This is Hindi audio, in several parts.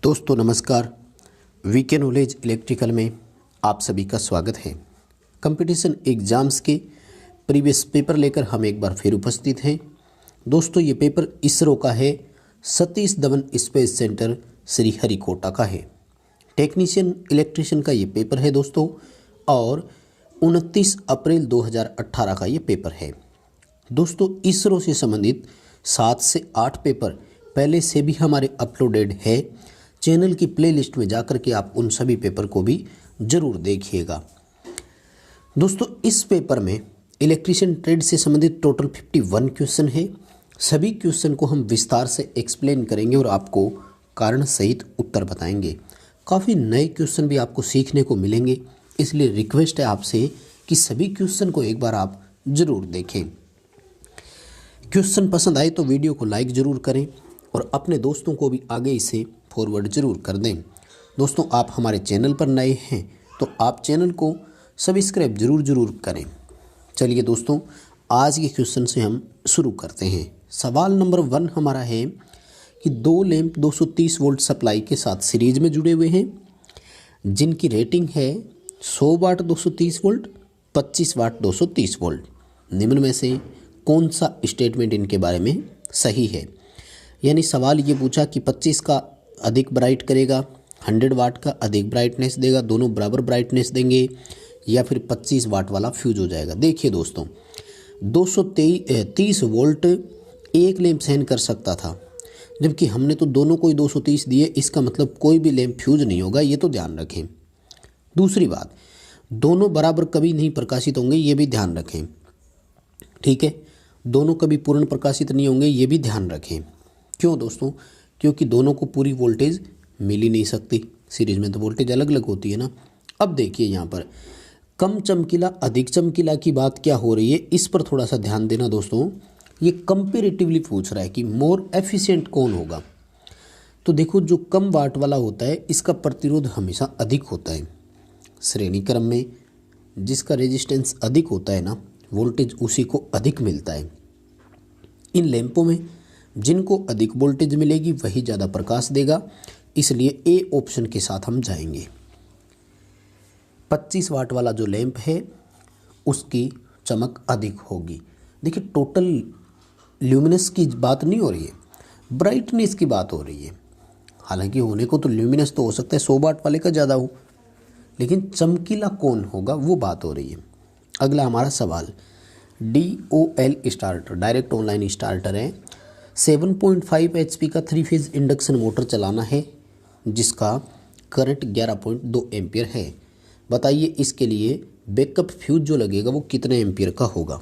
दोस्तों नमस्कार। वीके नॉलेज इलेक्ट्रिकल में आप सभी का स्वागत है। कंपटीशन एग्ज़ाम्स के प्रीवियस पेपर लेकर हम एक बार फिर उपस्थित हैं। दोस्तों ये पेपर इसरो का है, सतीश धवन स्पेस सेंटर श्रीहरिकोटा का है। टेक्नीशियन इलेक्ट्रिशियन का ये पेपर है दोस्तों, और 29 अप्रैल 2018 का ये पेपर है। दोस्तों इसरो से संबंधित 7 से 8 पेपर पहले से भी हमारे अपलोडेड है। चैनल की प्लेलिस्ट में जाकर के आप उन सभी पेपर को भी ज़रूर देखिएगा। दोस्तों इस पेपर में इलेक्ट्रिशियन ट्रेड से संबंधित टोटल 51 क्वेश्चन है। सभी क्वेश्चन को हम विस्तार से एक्सप्लेन करेंगे और आपको कारण सहित उत्तर बताएंगे। काफ़ी नए क्वेश्चन भी आपको सीखने को मिलेंगे, इसलिए रिक्वेस्ट है आपसे कि सभी क्वेश्चन को एक बार आप ज़रूर देखें। क्वेश्चन पसंद आए तो वीडियो को लाइक ज़रूर करें और अपने दोस्तों को भी आगे इसे फॉरवर्ड ज़रूर कर दें। दोस्तों आप हमारे चैनल पर नए हैं तो आप चैनल को सब्सक्राइब ज़रूर करें। चलिए दोस्तों आज के क्वेश्चन से हम शुरू करते हैं। सवाल नंबर 1 हमारा है कि 2 लैंप 230 वोल्ट सप्लाई के साथ सीरीज में जुड़े हुए हैं, जिनकी रेटिंग है 100 वाट 230 वोल्ट, 25 वाट 230 वोल्ट। निम्न में से कौन सा स्टेटमेंट इनके बारे में सही है? यानी सवाल ये पूछा कि 25 का अधिक ब्राइट करेगा, 100 वाट का अधिक ब्राइटनेस देगा, दोनों बराबर ब्राइटनेस देंगे, या फिर 25 वाट वाला फ्यूज हो जाएगा। देखिए दोस्तों 230 वोल्ट एक लैंप सहन कर सकता था, जबकि हमने तो दोनों को ही 230 दिए। इसका मतलब कोई भी लैंप फ्यूज नहीं होगा, ये तो ध्यान रखें। दूसरी बात, दोनों बराबर कभी नहीं प्रकाशित होंगे, ये भी ध्यान रखें। ठीक है, दोनों कभी पूर्ण प्रकाशित नहीं होंगे, ये भी ध्यान रखें। क्यों दोस्तों? क्योंकि दोनों को पूरी वोल्टेज मिल ही नहीं सकती, सीरीज में तो वोल्टेज अलग अलग होती है ना। अब देखिए यहाँ पर कम चमकीला अधिक चमकीला की बात क्या हो रही है, इस पर थोड़ा सा ध्यान देना दोस्तों। ये कंपेरेटिवली पूछ रहा है कि मोर एफिशिएंट कौन होगा। तो देखो जो कम वाट वाला होता है इसका प्रतिरोध हमेशा अधिक होता है। श्रेणी क्रम में जिसका रेजिस्टेंस अधिक होता है ना, वोल्टेज उसी को अधिक मिलता है। इन लैंपों में जिनको अधिक वोल्टेज मिलेगी वही ज़्यादा प्रकाश देगा, इसलिए ए ऑप्शन के साथ हम जाएंगे। 25 वाट वाला जो लैंप है उसकी चमक अधिक होगी। देखिए टोटल ल्यूमिनस की बात नहीं हो रही है, ब्राइटनेस की बात हो रही है। हालांकि होने को तो ल्यूमिनस तो हो सकता है 100 वाट वाले का ज़्यादा हो, लेकिन चमकीला कौन होगा वो बात हो रही है। अगला हमारा सवाल DOL starter, direct online starter है। 7.5 HP का 3 फेज इंडक्शन मोटर चलाना है, जिसका करंट 11.2 एम्पियर है। बताइए इसके लिए बैकअप फ्यूज जो लगेगा वो कितने एम्पियर का होगा।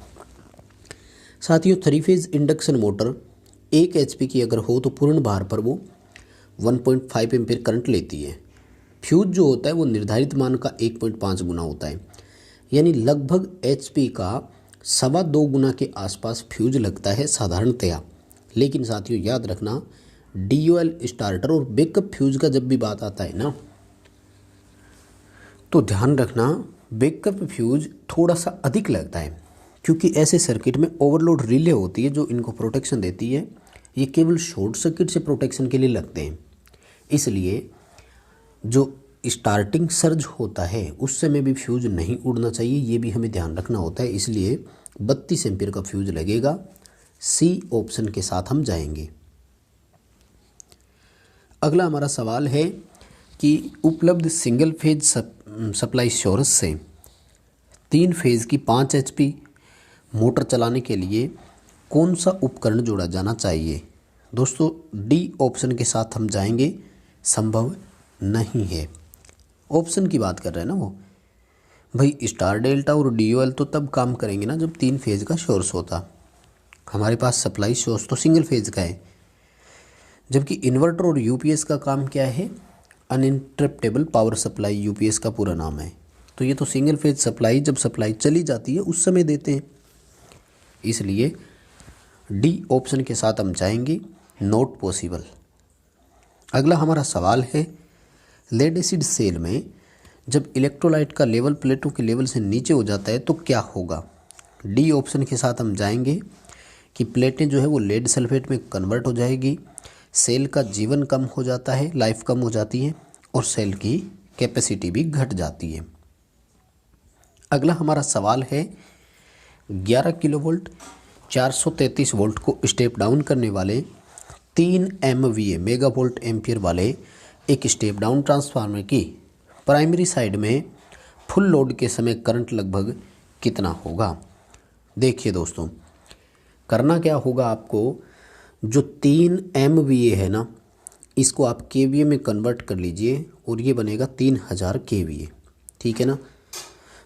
साथियों 3 फेज इंडक्शन मोटर 1 HP की अगर हो तो पूर्ण भार पर वो 1.5 एम्पियर करंट लेती है। फ्यूज जो होता है वो निर्धारित मान का 1.5 गुना होता है, यानी लगभग HP का 2.25 गुना के आसपास फ्यूज लगता है साधारणतया। लेकिन साथियों याद रखना DOL स्टार्टर और बैकअप फ्यूज का जब भी बात आता है ना, तो ध्यान रखना बैकअप फ्यूज थोड़ा सा अधिक लगता है, क्योंकि ऐसे सर्किट में ओवरलोड रिले होती है जो इनको प्रोटेक्शन देती है। ये केवल शॉर्ट सर्किट से प्रोटेक्शन के लिए लगते हैं, इसलिए जो स्टार्टिंग सर्ज होता है उस समय भी फ्यूज नहीं उड़ना चाहिए, ये भी हमें ध्यान रखना होता है। इसलिए 32 एम्पियर का फ्यूज लगेगा। सी ऑप्शन के साथ हम जाएंगे। अगला हमारा सवाल है कि उपलब्ध सिंगल फेज सप्लाई सोर्स से 3 फेज की 5 HP मोटर चलाने के लिए कौन सा उपकरण जोड़ा जाना चाहिए। दोस्तों डी ऑप्शन के साथ हम जाएंगे, संभव नहीं है। ऑप्शन की बात कर रहे हैं ना वो भाई, स्टार डेल्टा और DOL तो तब काम करेंगे ना जब 3 फेज का सोर्स होता। हमारे पास सप्लाई सोर्स तो सिंगल फेज का है, जबकि इन्वर्टर और UPS का काम क्या है, अनइंटरप्टेबल पावर सप्लाई UPS का पूरा नाम है। तो ये तो सिंगल फेज सप्लाई जब सप्लाई चली जाती है उस समय देते हैं, इसलिए डी ऑप्शन के साथ हम जाएंगे, नॉट पॉसिबल। अगला हमारा सवाल है लेड एसिड सेल में जब इलेक्ट्रोलाइट का लेवल प्लेटों के लेवल से नीचे हो जाता है तो क्या होगा। डी ऑप्शन के साथ हम जाएंगे कि प्लेटें जो है वो लेड सल्फेट में कन्वर्ट हो जाएगी, सेल का जीवन कम हो जाता है, लाइफ कम हो जाती है और सेल की कैपेसिटी भी घट जाती है। अगला हमारा सवाल है 11 किलोवोल्ट 433 वोल्ट को स्टेप डाउन करने वाले 3 MVA मेगा वोल्ट एम्पियर वाले एक स्टेप डाउन ट्रांसफार्मर की प्राइमरी साइड में फुल लोड के समय करंट लगभग कितना होगा। देखिए दोस्तों, करना क्या होगा आपको, जो 3 MVA है ना, इसको आप KVA में कन्वर्ट कर लीजिए और ये बनेगा 3000 KVA। ठीक है ना।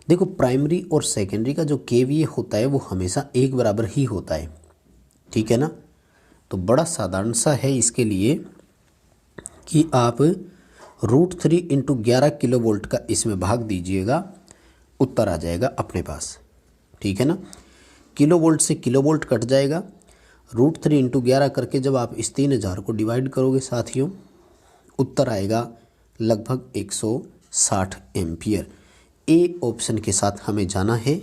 देखो, प्राइमरी और सेकेंडरी का जो KVA होता है वो हमेशा एक बराबर ही होता है। ठीक है ना। तो बड़ा साधारण सा है इसके लिए कि आप √3 × 11 किलोवोल्ट का इसमें भाग दीजिएगा, उत्तर आ जाएगा अपने पास। ठीक है ना। किलोवोल्ट से किलोवोल्ट कट जाएगा, √3 × 11 करके जब आप इस 3000 को डिवाइड करोगे साथियों, उत्तर आएगा लगभग 160 एम्पियर। ए ऑप्शन के साथ हमें जाना है,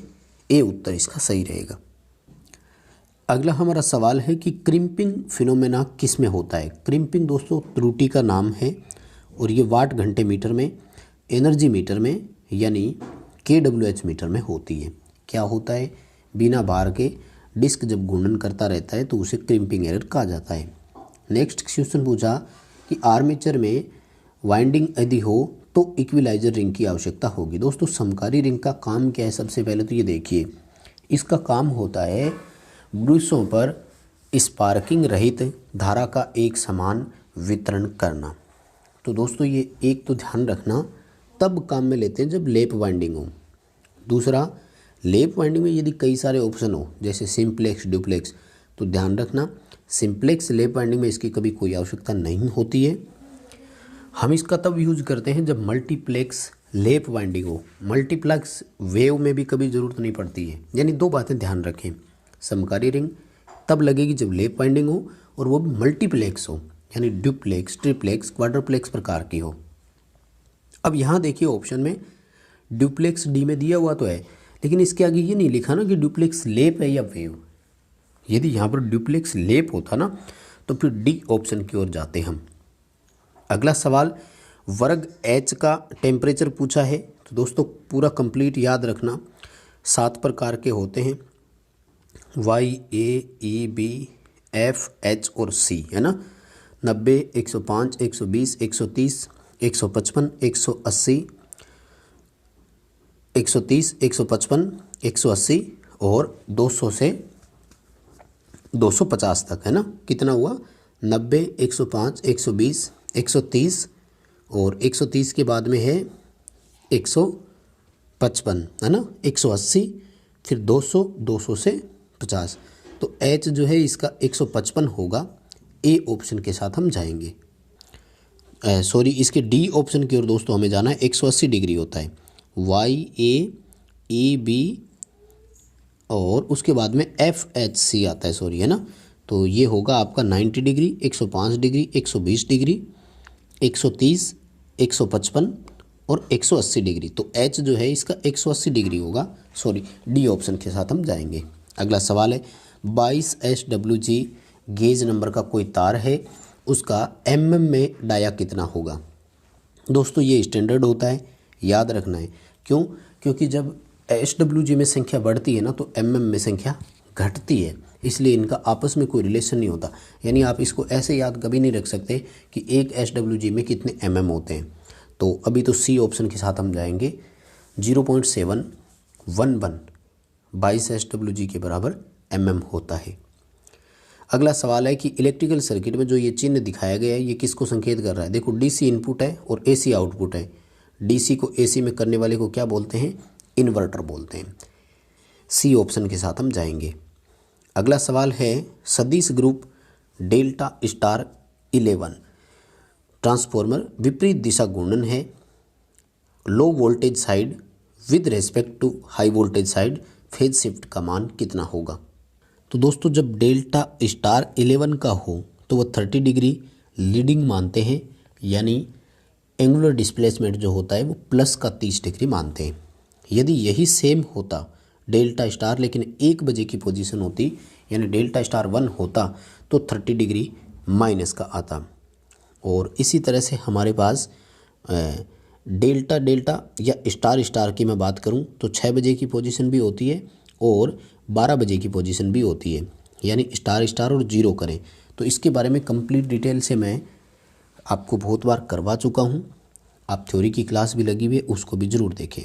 ए उत्तर इसका सही रहेगा। अगला हमारा सवाल है कि क्रिम्पिंग फिनोमेना किस में होता है। क्रिम्पिंग दोस्तों त्रुटि का नाम है और ये वाट घंटे मीटर में, एनर्जी मीटर में यानी kWh मीटर में होती है। क्या होता है, बिना भार के डिस्क जब घूर्णन करता रहता है तो उसे क्रिम्पिंग एरर कहा जाता है। नेक्स्ट क्वेश्चन पूछा कि आर्मेचर में वाइंडिंग यदि हो तो इक्विलाइजर रिंग की आवश्यकता होगी। दोस्तों, समकारी रिंग का काम क्या है, सबसे पहले तो ये देखिए, इसका काम होता है ब्रशों पर स्पार्किंग रहित धारा का एक समान वितरण करना। तो दोस्तों, ये एक तो ध्यान रखना, तब काम में लेते हैं जब लेप वाइंडिंग हो। दूसरा, लेप वाइंडिंग में यदि कई सारे ऑप्शन हो जैसे सिंप्लेक्स, डुप्लेक्स, तो ध्यान रखना सिंप्लेक्स लेप वाइंडिंग में इसकी कभी कोई आवश्यकता नहीं होती है। हम इसका तब यूज करते हैं जब मल्टीप्लेक्स लेप वाइंडिंग हो। मल्टीप्लेक्स वेव में भी कभी ज़रूरत नहीं पड़ती है। यानी दो बातें ध्यान रखें, समकारी रिंग तब लगेगी जब लेप वाइंडिंग हो और वो भी मल्टीप्लेक्स हो, यानी डुप्लेक्स, ट्रिप्लेक्स, क्वाड्रप्लेक्स प्रकार की हो। अब यहाँ देखिए ऑप्शन में डुप्लेक्स डी में दिया हुआ तो है, लेकिन इसके आगे ये नहीं लिखा ना कि डुप्लेक्स लेप है या वेव। यदि यहाँ पर डुप्लेक्स लेप होता ना तो फिर डी ऑप्शन की ओर जाते हम। अगला सवाल वर्ग H का टेम्परेचर पूछा है। तो दोस्तों पूरा कंप्लीट याद रखना, 7 प्रकार के होते हैं, Y, A, E, B, F, H और C, है ना। 90, 105, 120, 130, 155, 180, 130, 155, 180 और 200 से 250 तक, है ना। कितना हुआ, 90, 105, 120, 130 और 130 के बाद में है 155, है ना, 180, फिर 200, 200 से 50। तो H जो है इसका 155 होगा। ए ऑप्शन के साथ हम जाएंगे, सॉरी इसके डी ऑप्शन की ओर दोस्तों हमें जाना है। 180 डिग्री होता है, Y, A, E, B और उसके बाद में F, H, C आता है, सॉरी, है ना। तो ये होगा आपका 90 डिग्री, 105 डिग्री, 120 डिग्री, 130, 155 और 180 डिग्री। तो H जो है इसका 180 डिग्री होगा, सॉरी डी ऑप्शन के साथ हम जाएंगे। अगला सवाल है 22 SWG गेज नंबर का कोई तार है, उसका mm में डाया कितना होगा। दोस्तों ये स्टैंडर्ड होता है, याद रखना है। क्यों, क्योंकि जब SWG में संख्या बढ़ती है ना तो mm में संख्या घटती है, इसलिए इनका आपस में कोई रिलेशन नहीं होता। यानी आप इसको ऐसे याद कभी नहीं रख सकते कि एक SWG में कितने mm होते हैं। तो अभी तो सी ऑप्शन के साथ हम जाएंगे, 0.711 22 SWG के बराबर mm होता है। अगला सवाल है कि इलेक्ट्रिकल सर्किट में जो ये चिन्ह दिखाया गया है ये किसको संकेत कर रहा है। देखो DC इनपुट है और AC आउटपुट है। DC को AC में करने वाले को क्या बोलते हैं, इन्वर्टर बोलते हैं। सी ऑप्शन के साथ हम जाएंगे। अगला सवाल है सदिश ग्रुप डेल्टा स्टार 11 ट्रांसफॉर्मर विपरीत दिशा घूर्णन है, low voltage side with respect to high voltage side phase shift का मान कितना होगा। तो दोस्तों जब डेल्टा स्टार 11 का हो तो वह 30 डिग्री लीडिंग मानते हैं, यानी एंगुलर डिस्प्लेसमेंट जो होता है वो प्लस का 30 डिग्री मानते हैं। यदि यही सेम होता डेल्टा स्टार लेकिन 1 बजे की पोजीशन होती, यानी डेल्टा स्टार 1 होता तो 30 डिग्री माइनस का आता। और इसी तरह से हमारे पास डेल्टा डेल्टा या स्टार स्टार की मैं बात करूं तो 6 बजे की पोजीशन भी होती है और 12 बजे की पोजीशन भी होती है, यानी स्टार स्टार और जीरो करें। तो इसके बारे में कंप्लीट डिटेल से मैं आपको बहुत बार करवा चुका हूं। आप थ्योरी की क्लास भी लगी हुई है, उसको भी ज़रूर देखें।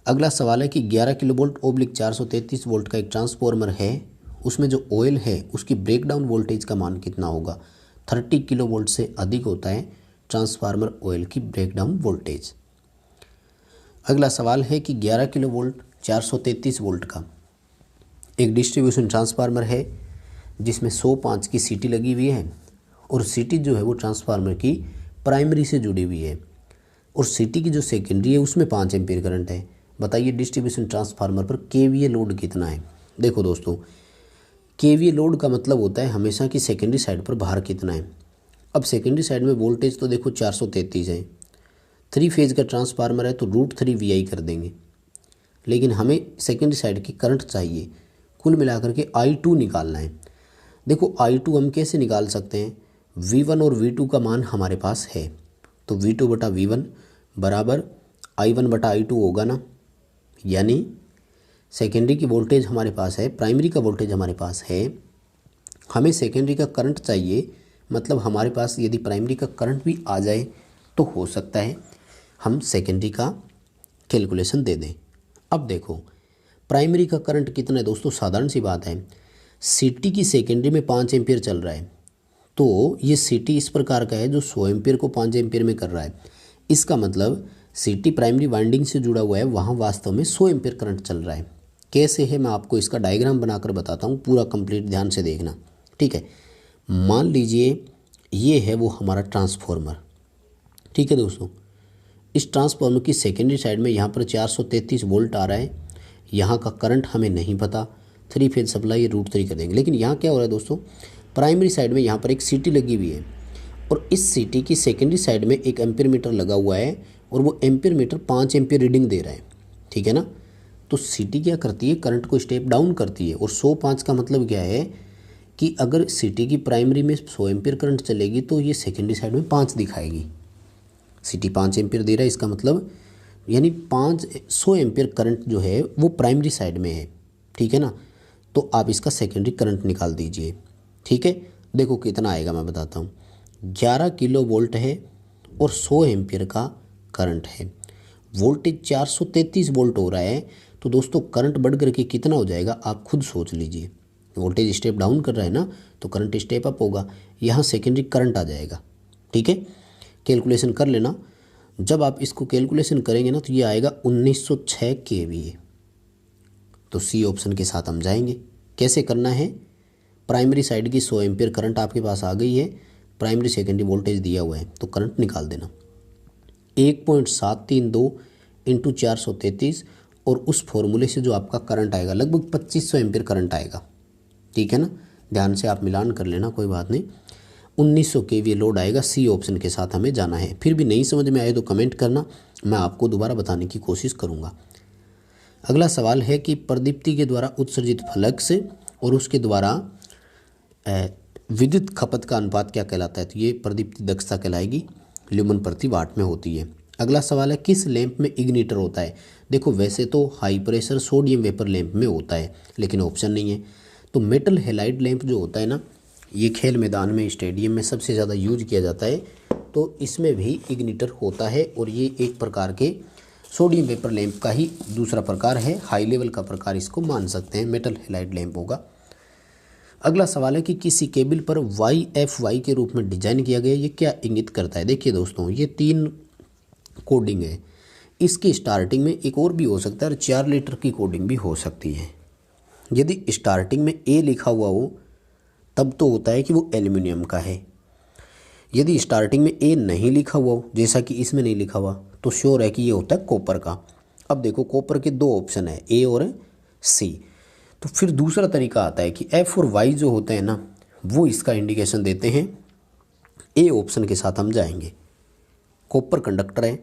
अगला सवाल है कि 11 किलो वोल्ट ओब्लिक 433 वोल्ट का एक ट्रांसफॉर्मर है, उसमें जो ऑयल है उसकी ब्रेकडाउन वोल्टेज का मान कितना होगा। 30 किलो वोल्ट से अधिक होता है ट्रांसफार्मर ऑयल की ब्रेकडाउन वोल्टेज। अगला सवाल है कि 11 किलो वोल्ट 433 वोल्ट का एक डिस्ट्रीब्यूशन ट्रांसफार्मर है जिसमें 105 की सीटी लगी हुई है और सीटी जो है वो ट्रांसफार्मर की प्राइमरी से जुड़ी हुई है और सीटी की जो सेकेंडरी है उसमें 5 एम्पीयर करंट है। बताइए डिस्ट्रीब्यूशन ट्रांसफार्मर पर केवीए लोड कितना है। देखो दोस्तों, केवीए लोड का मतलब होता है हमेशा कि सेकेंडरी साइड पर भार कितना है। अब सेकेंडरी साइड में वोल्टेज तो देखो 433 है, 3 फेज का ट्रांसफार्मर है तो √3 VI कर देंगे, लेकिन हमें सेकेंडरी साइड की करंट चाहिए। कुल मिलाकर के I2 निकालना है। देखो I2 हम कैसे निकाल सकते हैं, V1 और V2 का मान हमारे पास है तो V2 बटा V1 बराबर I1 बटा I2 होगा ना, यानी सेकेंडरी की वोल्टेज हमारे पास है, प्राइमरी का वोल्टेज हमारे पास है, हमें सेकेंडरी का करंट चाहिए। मतलब हमारे पास यदि प्राइमरी का करंट भी आ जाए तो हो सकता है हम सेकेंडरी का कैलकुलेशन दे दें। अब देखो प्राइमरी का करंट कितना है दोस्तों, साधारण सी बात है, सीटी की सेकेंडरी में 5 एम्पीयर चल रहा है तो ये सीटी इस प्रकार का है जो 100 एम्पीयर को 5 एम्पीयर में कर रहा है। इसका मतलब सीटी प्राइमरी वाइंडिंग से जुड़ा हुआ है, वहाँ वास्तव में 100 एम्पीयर करंट चल रहा है। कैसे है मैं आपको इसका डायग्राम बनाकर बताता हूँ, पूरा कंप्लीट ध्यान से देखना, ठीक है। मान लीजिए ये है वो हमारा ट्रांसफॉर्मर, ठीक है दोस्तों। इस ट्रांसफॉर्मर की सेकेंडरी साइड में यहाँ पर 433 वोल्ट आ रहा है, यहाँ का करंट हमें नहीं पता, 3 फेज सप्लाई √3 कर देंगे। लेकिन यहाँ क्या हो रहा है दोस्तों, प्राइमरी साइड में यहाँ पर एक सीटी लगी हुई है और इस सीटी की सेकेंडरी साइड में एक एम्पीयर मीटर लगा हुआ है और वो एम्पीयर मीटर 5 एम्पीयर रीडिंग दे रहा है, ठीक है ना। तो सीटी क्या करती है, करंट को स्टेप डाउन करती है। और 105 का मतलब क्या है कि अगर सीटी की प्राइमरी में 100 एम्पीयर करंट चलेगी तो ये सेकेंडरी साइड में 5 दिखाएगी। सीटी 5 एम्पीयर दे रहा है, इसका मतलब यानी 500 एम्पीयर करंट जो है वो प्राइमरी साइड में है, ठीक है ना। तो आप इसका सेकेंडरी करंट निकाल दीजिए, ठीक है। देखो कितना आएगा मैं बताता हूँ, 11 किलो वोल्ट है और 100 एम्पीयर का करंट है, वोल्टेज 433 वोल्ट हो रहा है। तो दोस्तों करंट बढ़ करके कितना हो जाएगा आप खुद सोच लीजिए। वोल्टेज स्टेप डाउन कर रहा है ना तो करंट स्टेप अप होगा, यहाँ सेकेंडरी करंट आ जाएगा, ठीक है। कैलकुलेशन कर लेना, जब आप इसको कैलकुलेशन करेंगे ना तो ये आएगा 1906 kVA। तो सी ऑप्शन के साथ हम जाएंगे। कैसे करना है, प्राइमरी साइड की 100 एम्पीयर करंट आपके पास आ गई है, प्राइमरी सेकेंडरी वोल्टेज दिया हुआ है तो करंट निकाल देना 1.732 × 433 और उस फॉर्मूले से जो आपका करंट आएगा लगभग 2500 एम्पीयर करंट आएगा, ठीक है ना। ध्यान से आप मिलान कर लेना, कोई बात नहीं। 1900 kVA लोड आएगा, सी ऑप्शन के साथ हमें जाना है। फिर भी नहीं समझ में आए तो कमेंट करना, मैं आपको दोबारा बताने की कोशिश करूँगा। अगला सवाल है कि प्रदीप्ति के द्वारा उत्सर्जित फ्लक्स और उसके द्वारा विद्युत खपत का अनुपात क्या कहलाता है। तो ये प्रदीप्ति दक्षता कहलाएगी, ल्यूमन प्रति वाट में होती है। अगला सवाल है किस लैंप में इग्निटर होता है। देखो वैसे तो high pressure sodium vapour lamp में होता है, लेकिन ऑप्शन नहीं है। तो मेटल हैलाइड लैंप जो होता है ना, ये खेल मैदान में स्टेडियम में सबसे ज़्यादा यूज किया जाता है, तो इसमें भी इग्निटर होता है और ये एक प्रकार के सोडियम वेपर लैंप का ही दूसरा प्रकार है, हाई लेवल का प्रकार इसको मान सकते हैं, मेटल हैलाइड लैंप होगा। अगला सवाल है कि किसी केबल पर YFY के रूप में डिजाइन किया गया, ये क्या इंगित करता है। देखिए दोस्तों ये 3 कोडिंग है, इसकी स्टार्टिंग में एक और भी हो सकता है और 4 लीटर की कोडिंग भी हो सकती है। यदि स्टार्टिंग में A लिखा हुआ हो तब तो होता है कि वो एल्युमिनियम का है। यदि स्टार्टिंग में A नहीं लिखा हुआ हो, जैसा कि इसमें नहीं लिखा हुआ, तो श्योर है कि ये होता है कॉपर का। अब देखो कॉपर के 2 ऑप्शन है, A और C। तो फिर दूसरा तरीका आता है कि F और Y जो होते हैं ना वो इसका इंडिकेशन देते हैं। A ऑप्शन के साथ हम जाएंगे। कॉपर कंडक्टर है,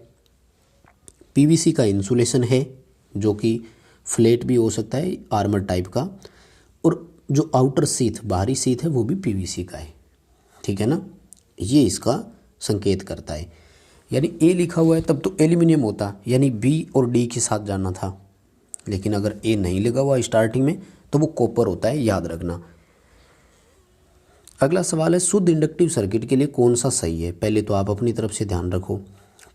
PVC का इंसुलेशन है जो कि फ्लैट भी हो सकता है आर्मर टाइप का, और जो आउटर सीथ बाहरी सीथ है वो भी PVC का है। ठीक है ना, ये इसका संकेत करता है। यानी ए लिखा हुआ है तब तो एल्यूमिनियम होता, यानी बी और डी के साथ जाना था, लेकिन अगर ए नहीं लगा हुआ स्टार्टिंग में तो वो कॉपर होता है, याद रखना। अगला सवाल है शुद्ध इंडक्टिव सर्किट के लिए कौन सा सही है। पहले तो आप अपनी तरफ से ध्यान रखो,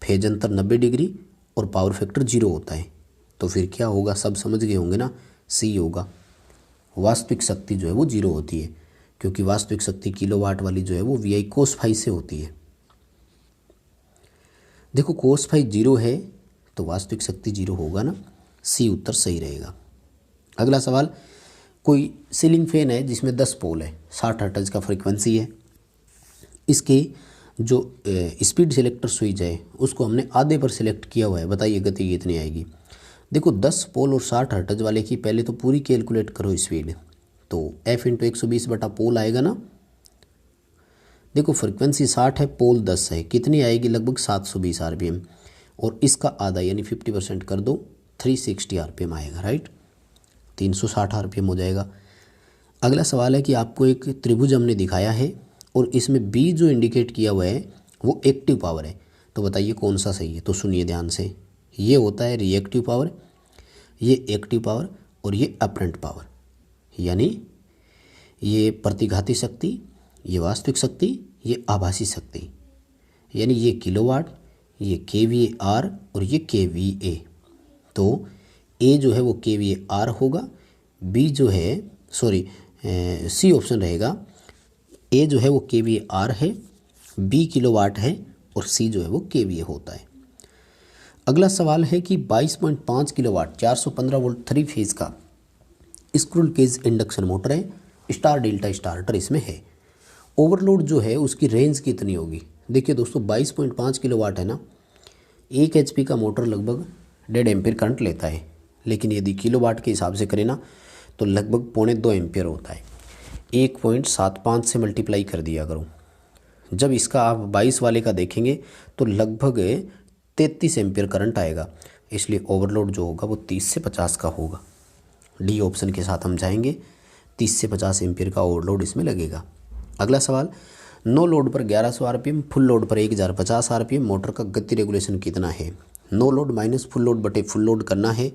फेज अंतर 90 डिग्री और पावर फैक्टर 0 होता है, तो फिर क्या होगा, सब समझ गए होंगे ना, सी होगा। वास्तविक शक्ति जो है वो 0 होती है, क्योंकि वास्तविक शक्ति किलोवाट वाली जो है वो VI cos फाई से होती है। देखो cos फाई 0 है तो वास्तविक शक्ति 0 होगा ना, सी उत्तर सही रहेगा। अगला सवाल, कोई सीलिंग फैन है जिसमें 10 पोल है, 60 हर्ट्ज का फ्रीक्वेंसी है, इसके जो स्पीड सिलेक्टर स्विच है उसको हमने आधे पर सिलेक्ट किया हुआ है, बताइए गति कितनी आएगी। देखो 10 पोल और 60 हर्ट्ज वाले की पहले तो पूरी कैलकुलेट करो स्पीड, तो F × 120 बटा पोल आएगा ना। देखो फ्रीक्वेंसी 60 है, पोल 10 है, कितनी आएगी, लगभग 720 RPM, और इसका आधा यानी 50% कर दो, 360 RPM आएगा, राइट, 360 RPM हो जाएगा। अगला सवाल है कि आपको एक त्रिभुज हमने दिखाया है और इसमें B जो इंडिकेट किया हुआ है वो एक्टिव पावर है, तो बताइए कौन सा सही है। तो सुनिए ध्यान से, ये होता है रिएक्टिव पावर, ये एक्टिव पावर और ये अपरेंट पावर, यानी ये प्रतिघाती शक्ति, ये वास्तविक शक्ति, ये आभासी शक्ति, यानी ये किलोवाट, ये kVAR और ये kVA। तो ए जो है वो kVAR होगा, बी जो है सी ऑप्शन रहेगा, ए जो है वो kVAR है, बी किलोवाट है और सी जो है वो kVA होता है। अगला सवाल है कि 22.5 किलोवाट 415 वोल्ट 3 फेज का स्क्रूल केज इंडक्शन मोटर है, स्टार डेल्टा स्टार्टर इसमें है। ओवरलोड जो है उसकी रेंज कितनी होगी। देखिए दोस्तों 22.5 किलोवाट है ना, 1 HP का मोटर लगभग 1.5 एम्पीयर करंट लेता है, लेकिन यदि किलोवाट के हिसाब से करें ना तो लगभग 1.25 एम्पीयर होता है। 1.75 से मल्टीप्लाई कर दिया करो, जब इसका आप 22 वाले का देखेंगे तो लगभग 33 एम्पीयर करंट आएगा, इसलिए ओवरलोड जो होगा वो 30 से 50 का होगा। डी ऑप्शन के साथ हम जाएंगे, 30 से 50 एम्पीयर का ओवरलोड इसमें लगेगा। अगला सवाल, नो लोड पर 1100 RPM, फुल लोड पर 1050 RPM मोटर का गति रेगुलेशन कितना है। No load minus full load बटे फुल लोड करना है,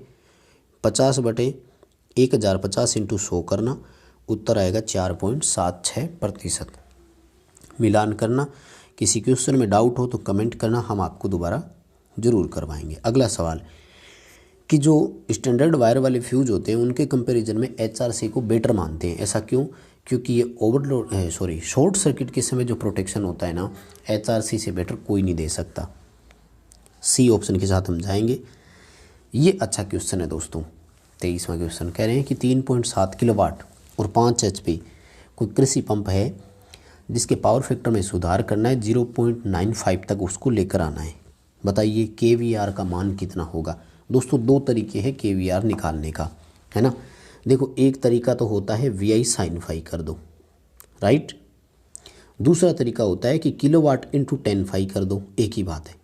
50 बटे 1050 इंटू 100 करना, उत्तर आएगा 4.76%। मिलान करना। किसी क्वेश्चन में डाउट हो तो कमेंट करना, हम आपको दोबारा ज़रूर करवाएंगे। अगला सवाल कि जो स्टैंडर्ड वायर वाले फ्यूज होते हैं उनके कंपैरिजन में HRC को बेटर मानते हैं, ऐसा क्यों। क्योंकि ये ओवरलोड शॉर्ट सर्किट के समय जो प्रोटेक्शन होता है ना, HRC से बेटर कोई नहीं दे सकता। सी ऑप्शन के साथ हम जाएंगे। ये अच्छा क्वेश्चन है दोस्तों। 23वां क्वेश्चन कह रहे हैं कि 3.7 किलोवाट और 5 HP कोई कृषि पंप है जिसके पावर फैक्टर में सुधार करना है, 0.95 तक उसको लेकर आना है। बताइए kVAR का मान कितना होगा। दोस्तों 2 तरीके हैं kVAR निकालने का, है ना। देखो एक तरीका तो होता है VI sin फाई कर दो, राइट। दूसरा तरीका होता है कि किलोवाट इंटू 10 फाई कर दो, एक ही बात है,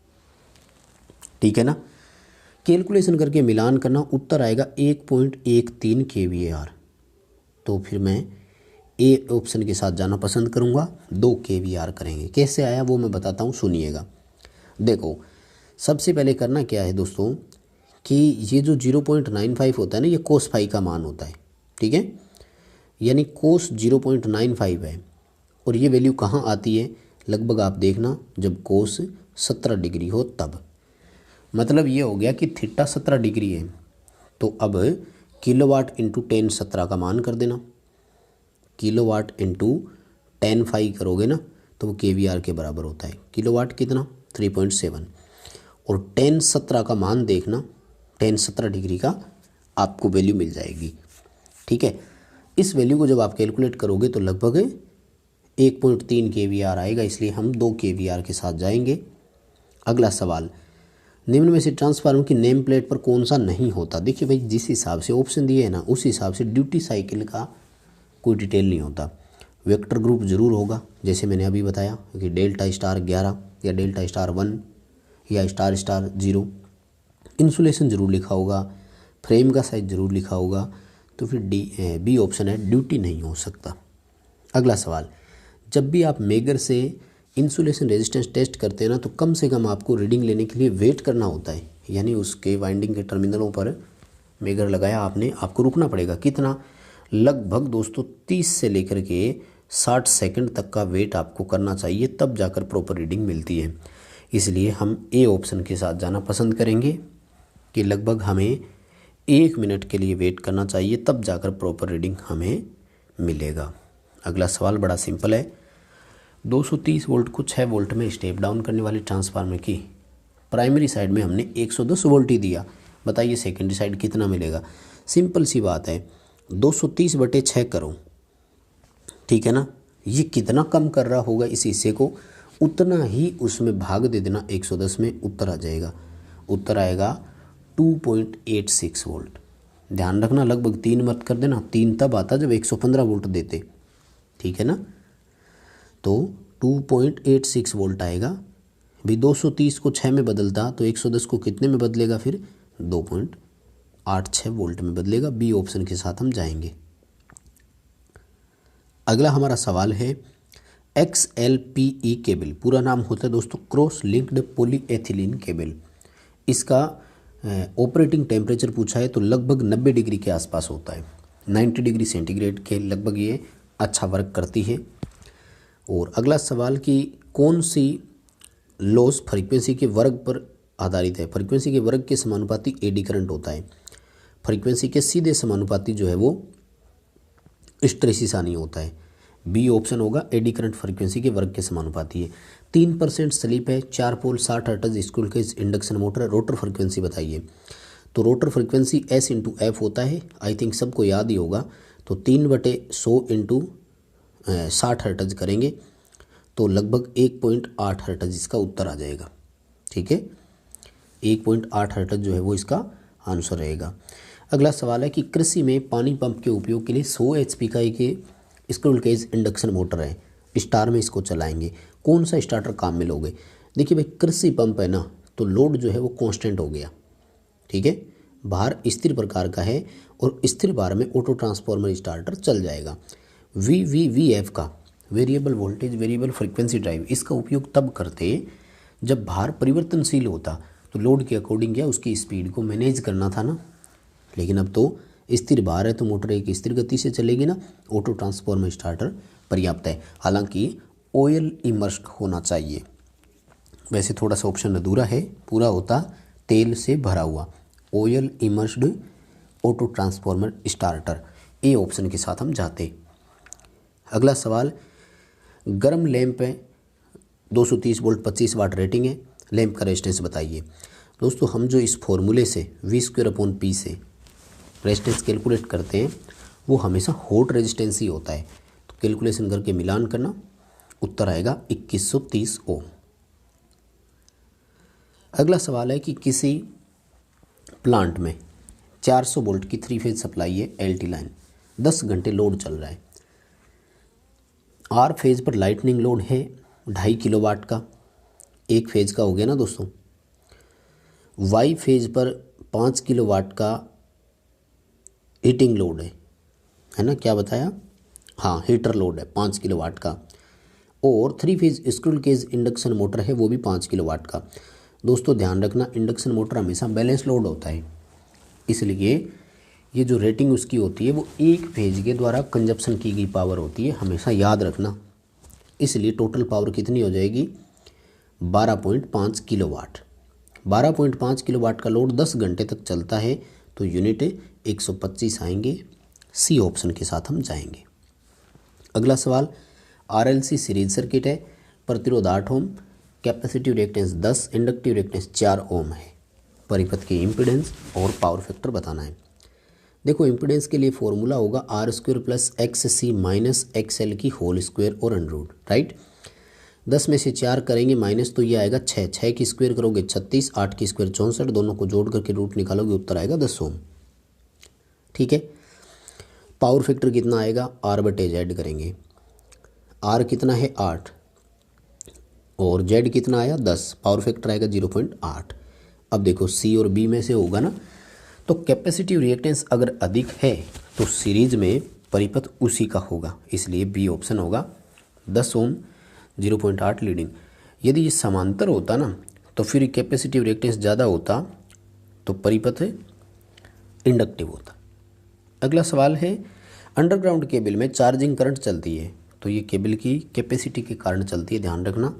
ठीक है ना। कैलकुलेशन करके मिलान करना, उत्तर आएगा 1.13 kVAR। तो फिर मैं ए ऑप्शन के साथ जाना पसंद करूँगा, 2 kVAR करेंगे। कैसे आया वो मैं बताता हूँ, सुनिएगा। देखो सबसे पहले करना क्या है दोस्तों कि ये जो 0.95 होता है ना, ये कोस फाई का मान होता है, ठीक है। यानी कोस 0.95 है और ये वैल्यू कहाँ आती है, लगभग आप देखना जब कोस 17 डिग्री हो तब। मतलब ये हो गया कि थीटा 17 डिग्री है, तो अब किलोवाट इंटू 10 17 का मान कर देना। किलोवाट इंटू 10 फाई करोगे ना तो वो kVAR के बराबर होता है। किलोवाट कितना 3.7 और 10 17 का मान देखना, 10 17 डिग्री का आपको वैल्यू मिल जाएगी, ठीक है। इस वैल्यू को जब आप कैलकुलेट करोगे तो लगभग 1.3 kVAR आएगा, इसलिए हम 2 kVAR के साथ जाएंगे। अगला सवाल, निम्न में से ट्रांसफार्मर की नेम प्लेट पर कौन सा नहीं होता। देखिए भाई जिस हिसाब से ऑप्शन दिए है ना उस हिसाब से ड्यूटी साइकिल का कोई डिटेल नहीं होता। वेक्टर ग्रुप जरूर होगा, जैसे मैंने अभी बताया कि डेल्टा स्टार 11 या डेल्टा स्टार 1 या स्टार स्टार 0। इंसुलेशन जरूर लिखा होगा, फ्रेम का साइज जरूर लिखा होगा, तो फिर बी ऑप्शन है ड्यूटी नहीं हो सकता। अगला सवाल, जब भी आप मेगर से इंसुलेशन रेजिस्टेंस टेस्ट करते हैं ना, तो कम से कम आपको रीडिंग लेने के लिए वेट करना होता है, यानी उसके वाइंडिंग के टर्मिनलों पर मेगर लगाया आपने, आपको रुकना पड़ेगा। कितना? लगभग दोस्तों 30 से लेकर के 60 सेकंड तक का वेट आपको करना चाहिए, तब जाकर प्रॉपर रीडिंग मिलती है। इसलिए हम ए ऑप्शन के साथ जाना पसंद करेंगे कि लगभग हमें 1 मिनट के लिए वेट करना चाहिए, तब जाकर प्रॉपर रीडिंग हमें मिलेगा। अगला सवाल बड़ा सिंपल है। 230 वोल्ट को 6 वोल्ट में स्टेप डाउन करने वाले ट्रांसफार्मर की प्राइमरी साइड में हमने 110 वोल्ट ही दिया, बताइए सेकेंडरी साइड कितना मिलेगा? सिंपल सी बात है, 230/6 करो, ठीक है ना। ये कितना कम कर रहा होगा इस हिस्से को, उतना ही उसमें भाग दे देना 110 में, उत्तर आ जाएगा। उत्तर आएगा 2.86 वोल्ट। ध्यान रखना, लगभग 3 मत कर देना, 3 तब आता जब 115 वोल्ट देते, ठीक है ना। तो 2.86 वोल्ट आएगा। भी 230 को 6 में बदलता तो 110 को कितने में बदलेगा? फिर 2.86 वोल्ट में बदलेगा। बी ऑप्शन के साथ हम जाएंगे। अगला हमारा सवाल है, XLPE केबल, पूरा नाम होता है दोस्तों क्रॉस लिंक्ड पॉलीएथिलीन केबल। इसका ऑपरेटिंग टेम्परेचर पूछा है तो लगभग 90 डिग्री के आसपास होता है, 90 डिग्री सेंटीग्रेड के लगभग ये अच्छा वर्क करती है। और अगला सवाल कि कौन सी लॉस फ्रीक्वेंसी के वर्ग पर आधारित है? फ्रीक्वेंसी के वर्ग के समानुपाती एडी करंट होता है, फ्रीक्वेंसी के सीधे समानुपाती जो है वो हिस्टैरिसीस नहीं होता है। बी ऑप्शन होगा, एडी करंट फ्रीक्वेंसी के वर्ग के समानुपाती है। 3% स्लिप है, 4 पोल 60 हर्ट्ज स्कूल के इंडक्शन मोटर है। रोटर फ्रीक्वेंसी बताइए, तो रोटर फ्रीक्वेंसी S/F होता है, आई थिंक सबको याद ही होगा। तो 3/100 इंटू 60 हर्ट्ज करेंगे तो लगभग 1.8 हर्ट्ज इसका उत्तर आ जाएगा, ठीक है। 1.8 हर्ट्ज जो है वो इसका आंसर रहेगा। अगला सवाल है कि कृषि में पानी पंप के उपयोग के लिए 100 HP का एक स्क्रूल केज इंडक्शन मोटर है, स्टार में इसको चलाएंगे, कौन सा स्टार्टर काम में लोगे? देखिए भाई, कृषि पंप है ना, तो लोड जो है वो कांस्टेंट हो गया, ठीक है, भार स्थिर प्रकार का है और स्थिर भार में ऑटो ट्रांसफॉर्मर स्टार्टर चल जाएगा। VVVF का variable voltage variable frequency drive, इसका उपयोग तब करते जब भार परिवर्तनशील होता, तो लोड के अकॉर्डिंग या उसकी स्पीड को मैनेज करना था ना। लेकिन अब तो स्थिर भार है तो मोटर एक स्थिर गति से चलेगी ना, ऑटो ट्रांसफॉर्मर स्टार्टर पर्याप्त है। हालांकि ऑयल इमर्स्ड होना चाहिए, वैसे थोड़ा सा ऑप्शन अधूरा है, पूरा होता तेल से भरा हुआ। Oil immersed auto transformer starter, A option के साथ हम जाते। अगला सवाल, गर्म लैंप है, 230 वोल्ट 25 वाट रेटिंग है, लैंप का रेजिस्टेंस बताइए। दोस्तों हम जो इस फॉर्मूले से V²/P से रेजिस्टेंस कैलकुलेट करते हैं वो हमेशा हॉट रेजिस्टेंस ही होता है, तो कैलकुलेशन करके मिलान करना, उत्तर आएगा 2130 ओम। अगला सवाल है कि किसी प्लांट में 400 वोल्ट की 3 फेज सप्लाई है, LT लाइन, 10 घंटे लोड चल रहा है। R फेज पर लाइटनिंग लोड है 2.5 किलोवाट का, एक फेज का हो गया ना दोस्तों। Y फेज पर 5 किलोवाट का हीटिंग लोड है ना, क्या बताया? हाँ, हीटर लोड है 5 किलोवाट का। और 3 फेज स्क्रूल केज इंडक्शन मोटर है, वो भी 5 किलोवाट का। दोस्तों ध्यान रखना, इंडक्शन मोटर हमेशा बैलेंस लोड होता है, इसलिए ये जो रेटिंग उसकी होती है वो एक फेज के द्वारा कंजप्शन की गई पावर होती है, हमेशा याद रखना। इसलिए टोटल पावर कितनी हो जाएगी? 12.5 किलोवाट। 12.5 किलोवाट का लोड 10 घंटे तक चलता है, तो यूनिट 125 आएंगे। सी ऑप्शन के साथ हम जाएंगे। अगला सवाल, RLC सीरीज सर्किट है, प्रतिरोध 8 ओम, कैपेसिटिव रिएक्टेंस 10, इंडक्टिव रिएक्टेंस 4 ओम है। परिपथ की इम्पीडेंस और पावर फैक्टर बताना है। देखो, इम्पीडेंस के लिए फॉर्मूला होगा R² + XC - XL की होल स्क्वायर और अंडर, राइट। 10 में से 4 करेंगे माइनस, तो ये आएगा 6, 6 की स्क्वायर करोगे 36, 8 की स्क्वायर 64, दोनों को जोड़ करके रूट निकालोगे, उत्तर आएगा 10 ओम, ठीक है। पावर फैक्टर कितना आएगा? R/Z करेंगे, R कितना है 8 और Z कितना आया 10, पावर फैक्टर आएगा 0.8। अब देखो C और B में से होगा ना, तो कैपेसिटिव रिएक्टेंस अगर अधिक है तो सीरीज में परिपथ उसी का होगा, इसलिए बी ऑप्शन होगा 10 ओम 0.8 लीडिंग। यदि ये समांतर होता ना तो फिर कैपेसिटिव रिएक्टेंस ज़्यादा होता तो परिपथ इंडक्टिव होता। अगला सवाल है अंडरग्राउंड केबल में चार्जिंग करंट चलती है, तो ये केबल की कैपेसिटी के कारण चलती है, ध्यान रखना,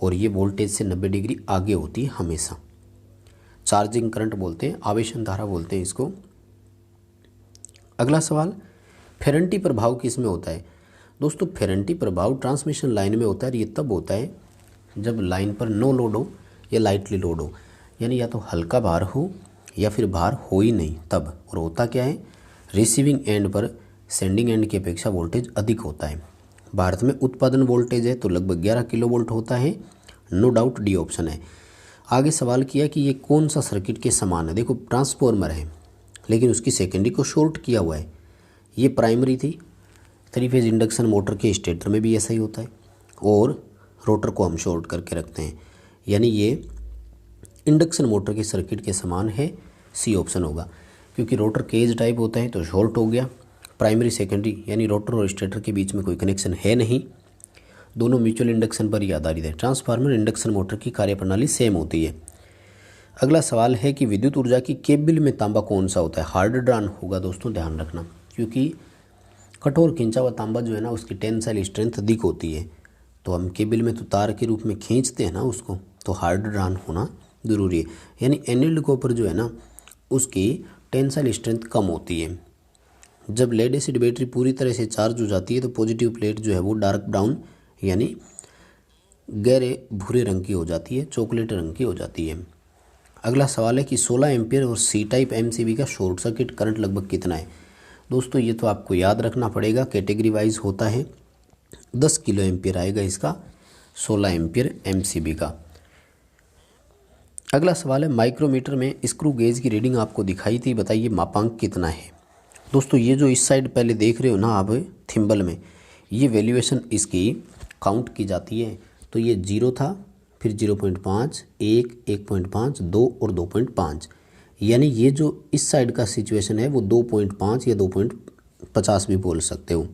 और ये वोल्टेज से 90 डिग्री आगे होती है हमेशा। चार्जिंग करंट बोलते हैं, आवेशन धारा बोलते हैं इसको। अगला सवाल फेरेंटी प्रभाव किस में होता है? दोस्तों फेरेंटी प्रभाव ट्रांसमिशन लाइन में होता है, ये तब होता है जब लाइन पर नो लोड हो या लाइटली लोड हो, यानी या तो हल्का भार हो या फिर भार हो ही नहीं तब। और होता क्या है, रिसीविंग एंड पर सेंडिंग एंड की अपेक्षा वोल्टेज अधिक होता है। भारत में उत्पादन वोल्टेज है तो लगभग 11 किलो वोल्ट होता है, नो डाउट डी ऑप्शन है। आगे सवाल किया कि ये कौन सा सर्किट के समान है। देखो ट्रांसफॉर्मर है लेकिन उसकी सेकेंडरी को शॉर्ट किया हुआ है, ये प्राइमरी थी। 3 फेज इंडक्शन मोटर के स्टेटर में भी ऐसा ही होता है, और रोटर को हम शॉर्ट करके रखते हैं, यानी ये इंडक्शन मोटर के सर्किट के समान है, सी ऑप्शन होगा। क्योंकि रोटर केज टाइप होता है तो शॉर्ट हो गया, प्राइमरी सेकेंडरी यानी रोटर और स्टेटर के बीच में कोई कनेक्शन है नहीं, दोनों म्यूचुअल इंडक्शन पर ही आधारित है। ट्रांसफार्मर इंडक्शन मोटर की कार्यप्रणाली सेम होती है। अगला सवाल है कि विद्युत ऊर्जा की केबल में तांबा कौन सा होता है? हार्ड ड्रान होगा दोस्तों, ध्यान रखना, क्योंकि कठोर खींचा हुआ तांबा जो है ना उसकी टेंसाइल स्ट्रेंथ अधिक होती है, तो हम केबल में तो तार के रूप में खींचते हैं ना उसको, तो हार्ड ड्रान होना ज़रूरी है। यानी एनिल्ड कॉपर जो है ना उसकी टेंसाइल स्ट्रेंथ कम होती है। जब लेड एसिड बैटरी पूरी तरह से चार्ज हो जाती है तो पॉजिटिव प्लेट जो है वो डार्क ब्राउन यानी गहरे भूरे रंग की हो जाती है, चॉकलेट रंग की हो जाती है। अगला सवाल है कि 16 एम्पियर और सी टाइप एमसीबी का शॉर्ट सर्किट करंट लगभग कितना है? दोस्तों ये तो आपको याद रखना पड़ेगा, कैटेगरी वाइज होता है। 10 किलो एम्पियर आएगा इसका 16 एम्पियर एमसीबी का। अगला सवाल है माइक्रोमीटर में स्क्रू गेज की रीडिंग आपको दिखाई थी, बताइए मापांक कितना है? दोस्तों ये जो इस साइड पहले देख रहे हो ना आप थिम्बल में, ये वैल्यूएशन इसकी काउंट की जाती है। तो ये 0 था, फिर 0.5, 1, 1.5, 2 और 2.5, यानी ये जो इस साइड का सिचुएशन है वो 2.5 या 2.50 भी बोल सकते हो।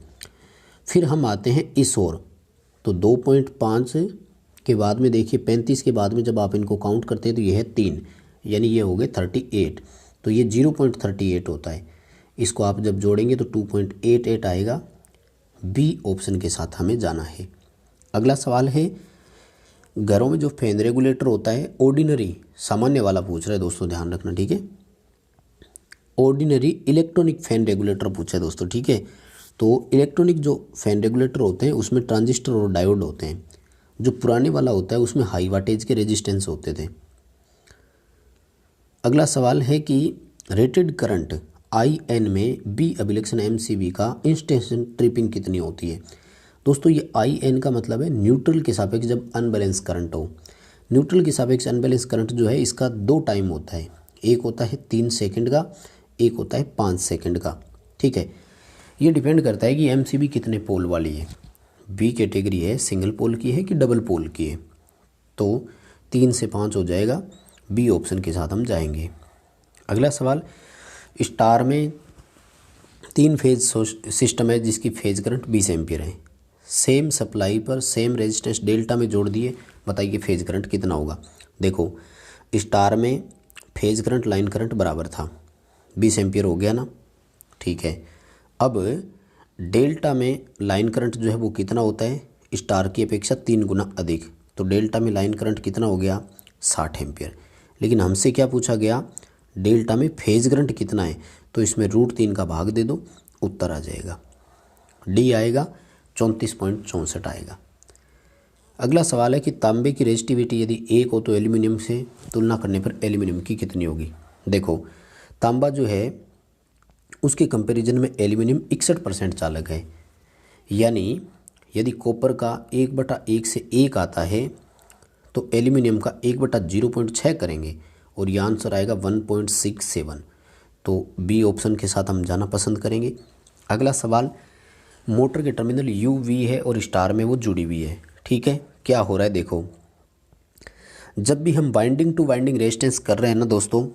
फिर हम आते हैं इस ओर, तो 2.5 के बाद में देखिए 35 के बाद में जब आप इनको काउंट करते हैं तो ये है 3, यानी ये हो गए 38, तो ये 0.38 होता है। इसको आप जब जोड़ेंगे तो 2.88 आएगा। बी ऑप्शन के साथ हमें जाना है। अगला सवाल है घरों में जो फैन रेगुलेटर होता है, ऑर्डिनरी सामान्य वाला पूछ रहा है दोस्तों, ध्यान रखना, ठीक है। ऑर्डिनरी इलेक्ट्रॉनिक फैन रेगुलेटर पूछा है दोस्तों, ठीक है। तो इलेक्ट्रॉनिक जो फैन रेगुलेटर होते हैं उसमें ट्रांजिस्टर और डायोड होते हैं। जो पुराने वाला होता है उसमें हाई वाटेज के रेजिस्टेंस होते थे। अगला सवाल है कि रेटेड करंट IN में बी अभिलक्षण MCB का इंस्टेंशन ट्रिपिंग कितनी होती है? दोस्तों ये IN का मतलब है न्यूट्रल के सापेक्ष जब अनबैलेंस करंट हो। न्यूट्रल के सापेक्ष अनबैलेंस करंट जो है इसका 2 टाइम होता है, एक होता है 3 सेकंड का, एक होता है 5 सेकंड का, ठीक है। ये डिपेंड करता है कि MCB कितने पोल वाली है। बी कैटेगरी है सिंगल पोल की है कि डबल पोल की है, तो 3 से 5 हो जाएगा। बी ऑप्शन के साथ हम जाएंगे। अगला सवाल, स्टार में 3 फेज सिस्टम है जिसकी फेज करंट 20 एम्पियर है, सेम सप्लाई पर सेम रेजिस्टेंस डेल्टा में जोड़ दिए, बताइए फेज करंट कितना होगा? देखो स्टार में फेज करंट लाइन करंट बराबर था, 20 एम्पियर हो गया ना, ठीक है। अब डेल्टा में लाइन करंट जो है वो कितना होता है? स्टार की अपेक्षा 3 गुना अधिक, तो डेल्टा में लाइन करंट कितना हो गया? 60 एम्पियर। लेकिन हमसे क्या पूछा गया? डेल्टा में फेज करंट कितना है, तो इसमें √3 का भाग दे दो, उत्तर आ जाएगा। डी आएगा 34.64 आएगा। अगला सवाल है कि तांबे की रेजिस्टिविटी यदि 1 हो तो एल्यूमिनियम से तुलना करने पर एल्यूमिनियम की कितनी होगी? देखो तांबा जो है उसके कंपैरिजन में एल्यूमिनियम 61% चालक है, यानी यदि कॉपर का 1/1 से 1 आता है तो एल्यूमिनियम का 1/0.6 करेंगे और ये आंसर आएगा 1.67। तो बी ऑप्शन के साथ हम जाना पसंद करेंगे। अगला सवाल, मोटर के टर्मिनल UV है और स्टार में वो जुड़ी हुई है, ठीक है। क्या हो रहा है देखो, जब भी हम वाइंडिंग टू वाइंडिंग रेजिस्टेंस कर रहे हैं ना दोस्तों,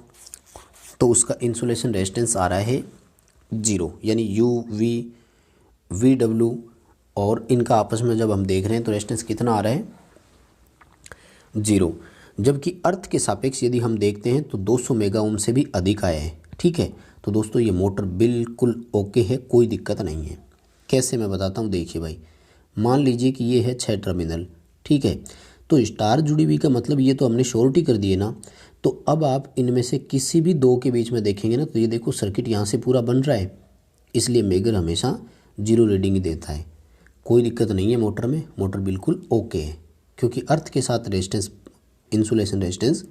तो उसका इंसुलेशन रेजिस्टेंस आ रहा है 0, यानी UV VW और इनका आपस में जब हम देख रहे हैं तो रेजिस्टेंस कितना आ रहा है 0। जबकि अर्थ के सापेक्ष यदि हम देखते हैं तो 200 मेगा ओम से भी अधिक आया है। ठीक है, तो दोस्तों ये मोटर बिल्कुल ओके है, कोई दिक्कत नहीं है। कैसे मैं बताता हूँ, देखिए भाई, मान लीजिए कि ये है 6 टर्मिनल। ठीक है, तो स्टार जुड़ी हुई का मतलब ये तो हमने श्योरिटी कर दिए ना। तो अब आप इनमें से किसी भी दो के बीच में देखेंगे ना, तो ये देखो सर्किट यहाँ से पूरा बन रहा है, इसलिए मेगर हमेशा 0 रीडिंग ही देता है। कोई दिक्कत नहीं है मोटर में, मोटर बिल्कुल ओके है, क्योंकि अर्थ के साथ रेजिस्टेंस, इंसुलेशन रेजिस्टेंस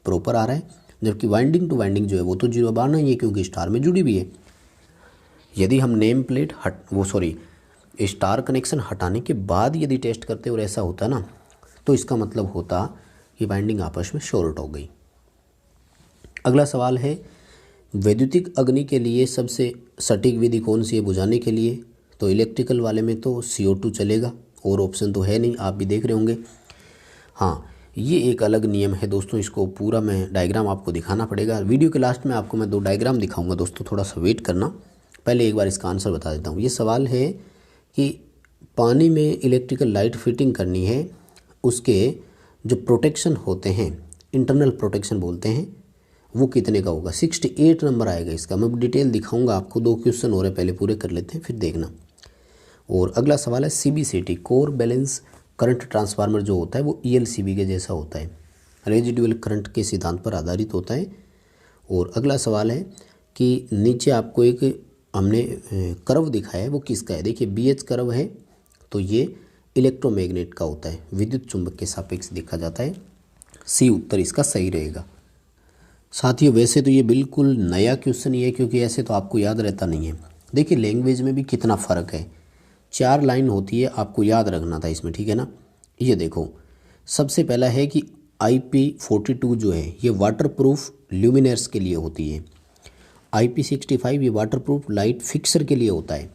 प्रॉपर आ रहा है। जबकि वाइंडिंग टू वाइंडिंग जो है वो तो 0 बार नहीं है, क्योंकि स्टार में जुड़ी भी है। यदि हम नेम प्लेट स्टार कनेक्शन हटाने के बाद यदि टेस्ट करते और ऐसा होता ना, तो इसका मतलब होता कि वाइंडिंग आपस में शॉर्ट हो गई। अगला सवाल है, वैद्युतिक अग्नि के लिए सबसे सटीक विधि कौन सी है बुझाने के लिए? तो इलेक्ट्रिकल वाले में तो CO2 चलेगा, और ऑप्शन तो है नहीं, आप भी देख रहे होंगे। हाँ, ये एक अलग नियम है दोस्तों, इसको पूरा मैं डायग्राम आपको दिखाना पड़ेगा। वीडियो के लास्ट में आपको मैं 2 डायग्राम दिखाऊंगा दोस्तों, थोड़ा सा वेट करना। पहले एक बार इसका आंसर बता देता हूँ। ये सवाल है कि पानी में इलेक्ट्रिकल लाइट फिटिंग करनी है, उसके जो प्रोटेक्शन होते हैं, इंटरनल प्रोटेक्शन बोलते हैं, वो कितने का होगा? 68 नंबर आएगा इसका। मैं डिटेल दिखाऊंगा आपको, 2 क्वेश्चन हो रहे, पहले पूरे कर लेते हैं फिर देखना। और अगला सवाल है CBCT, core balance current transformer जो होता है वो ELCB के जैसा होता है, रेजिडुअल करंट के सिद्धांत पर आधारित होता है। और अगला सवाल है कि नीचे आपको एक हमने कर्व दिखाया है, वो किसका है? देखिए BH कर्व है, तो ये इलेक्ट्रोमैग्नेट का होता है, विद्युत चुंबक के सापेक्ष देखा जाता है। C उत्तर इसका सही रहेगा। साथियों, वैसे तो ये बिल्कुल नया क्वेश्चन ही है, क्योंकि ऐसे तो आपको याद रहता नहीं है। देखिए लैंग्वेज में भी कितना फ़र्क है, 4 लाइन होती है, आपको याद रखना था इसमें, ठीक है ना। ये देखो, सबसे पहला है कि IP42 जो है ये वाटरप्रूफ ल्यूमिनेयर्स के लिए होती है। IP65 ये वाटरप्रूफ लाइट फिक्सर के लिए होता है।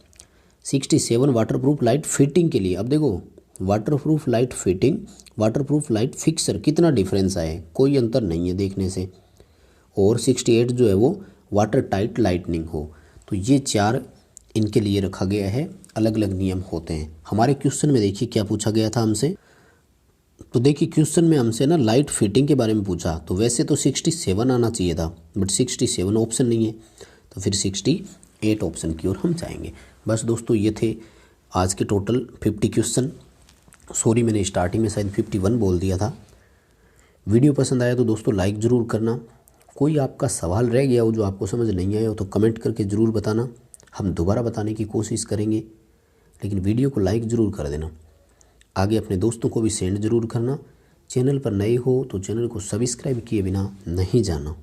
67 वाटरप्रूफ लाइट फिटिंग के लिए। अब देखो, waterproof light fitting, waterproof light fixer, कितना डिफरेंस है, कोई अंतर नहीं है देखने से। और 68 जो है वो वाटर टाइट लाइटनिंग हो। तो ये 4 इनके लिए रखा गया है, अलग अलग नियम होते हैं। हमारे क्वेश्चन में देखिए क्या पूछा गया था हमसे, तो देखिए क्वेश्चन में हमसे ना लाइट फिटिंग के बारे में पूछा। तो वैसे तो 67 आना चाहिए था, बट 67 ऑप्शन नहीं है, तो फिर 68 ऑप्शन की ओर हम जाएंगे। बस दोस्तों, ये थे आज के टोटल 50 क्वेश्चन। सॉरी, मैंने स्टार्टिंग में शायद 51 बोल दिया था। वीडियो पसंद आया तो दोस्तों लाइक ज़रूर करना। कोई आपका सवाल रह गया हो जो आपको समझ नहीं आया हो तो कमेंट करके ज़रूर बताना, हम दोबारा बताने की कोशिश करेंगे। लेकिन वीडियो को लाइक ज़रूर कर देना, आगे अपने दोस्तों को भी सेंड ज़रूर करना। चैनल पर नए हो तो चैनल को सब्सक्राइब किए बिना नहीं जाना।